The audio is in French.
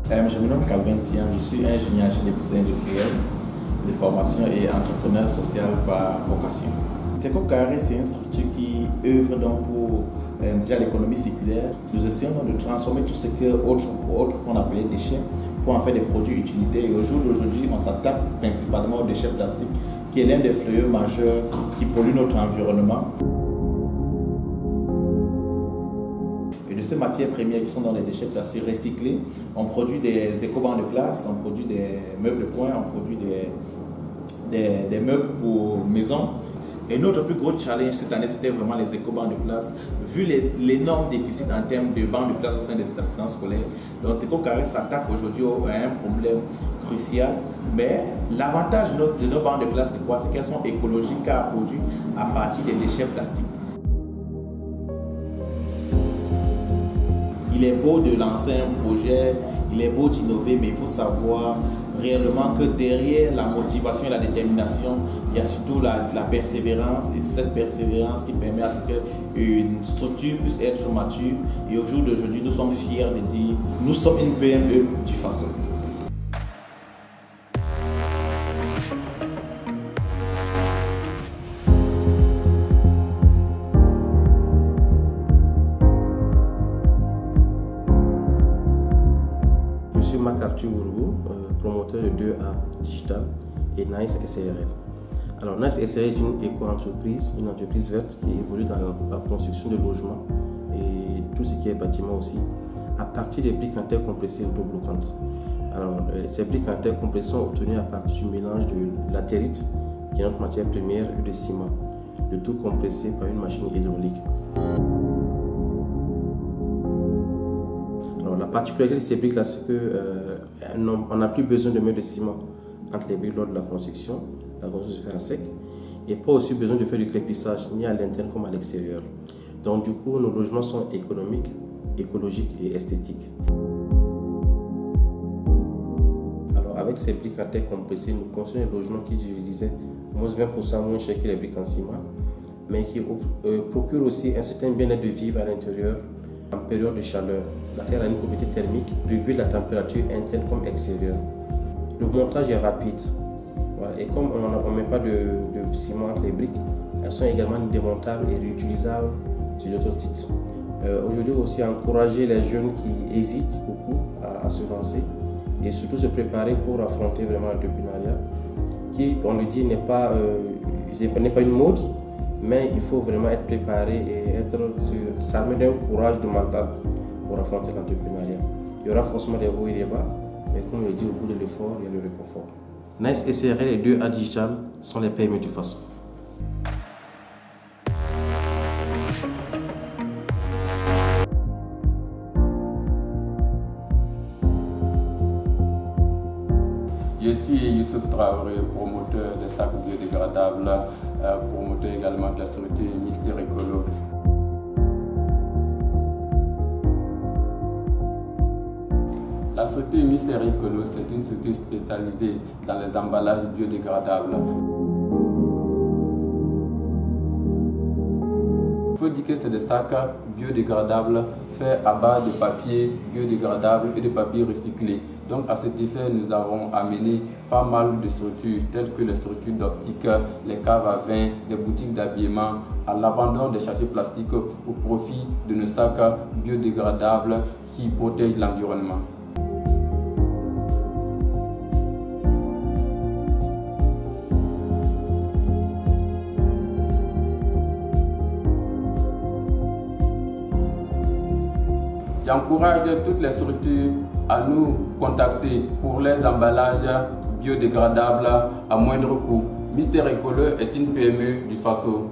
Je me nomme Calvin Thiam, je suis ingénieur génie procédé industriel de formation et entrepreneur social par vocation. Teco Carré, c'est une structure qui œuvre donc pour déjà l'économie circulaire. Nous essayons de transformer tout ce que autrefois on appelait déchets pour en faire des produits utilitaires. Et au jour d'aujourd'hui, on s'attaque principalement aux déchets plastiques, qui est l'un des fléaux majeurs qui pollue notre environnement. Et de ces matières premières qui sont dans les déchets plastiques recyclés, on produit des éco-bancs de classe, on produit des meubles de coin, on produit des meubles pour maison. Et notre plus gros challenge cette année, c'était vraiment les éco-bancs de classe. Vu l'énorme déficit en termes de bancs de classe au sein des établissements scolaires, donc Teco Carré s'attaque aujourd'hui à un problème crucial. Mais l'avantage de nos bancs de classe, c'est quoi? C'est qu'elles sont écologiques car produits à partir des déchets plastiques. Il est beau de lancer un projet, il est beau d'innover, mais il faut savoir réellement que derrière la motivation et la détermination, il y a surtout la persévérance, et cette persévérance qui permet à ce qu'une structure puisse être mature. Et au jour d'aujourd'hui, nous sommes fiers de dire nous sommes une PME du Faso. Je suis Marc Arthur Ourou, promoteur de 2A Digital et Nice SARL. Alors Nice SARL est une éco-entreprise, une entreprise verte qui évolue dans la construction de logements et tout ce qui est bâtiment aussi, à partir des briques en terre compressées autobloquantes. Alors ces briques en terre compressées sont obtenues à partir du mélange de latérite, qui est notre matière première, et de ciment, le tout compressé par une machine hydraulique. Alors, la particularité de ces briques-là, c'est qu'on n'a plus besoin de mettre de ciment entre les briques lors de la construction. La construction se fait à sec. Et pas aussi besoin de faire du crépissage, ni à l'interne comme à l'extérieur. Donc du coup, nos logements sont économiques, écologiques et esthétiques. Alors avec ces briques en terre compressées, nous construisons des logements qui, je disais, moins 20% moins chers que les briques en ciment, mais qui procurent aussi un certain bien-être de vivre à l'intérieur en période de chaleur. La terre a une propriété thermique, réguler la température interne comme extérieure. Le montage est rapide. Voilà. Et comme on ne met pas de ciment entre les briques, elles sont également démontables et réutilisables sur d'autres sites. Aujourd'hui aussi, encourager les jeunes qui hésitent beaucoup à se lancer et surtout se préparer pour affronter vraiment l'entrepreneuriat, qui, on le dit, n'est pas une mode, mais il faut vraiment être préparé et s'armer d'un courage de mental pour affronter l'entrepreneuriat. Il y aura forcément des hauts et des bas, mais comme je le dis, au bout de l'effort, il y a le réconfort. Nice SARL et 2A Digital sont les PME du Faso. Je suis Youssouf Traoré, promoteur des sacs biodégradables, promoteur également de la structure Mister Écolo. La structure Mister Écolo, c'est une structure spécialisée dans les emballages biodégradables. Il faut dire que c'est des sacs biodégradables faits à base de papier biodégradable et de papier recyclé. Donc à cet effet, nous avons amené pas mal de structures telles que les structures d'optique, les caves à vin, les boutiques d'habillement, à l'abandon des sachets plastiques au profit de nos sacs biodégradables qui protègent l'environnement. J'encourage toutes les structures à nous contacter pour les emballages biodégradables à moindre coût. Mister Écolo est une PME du Faso.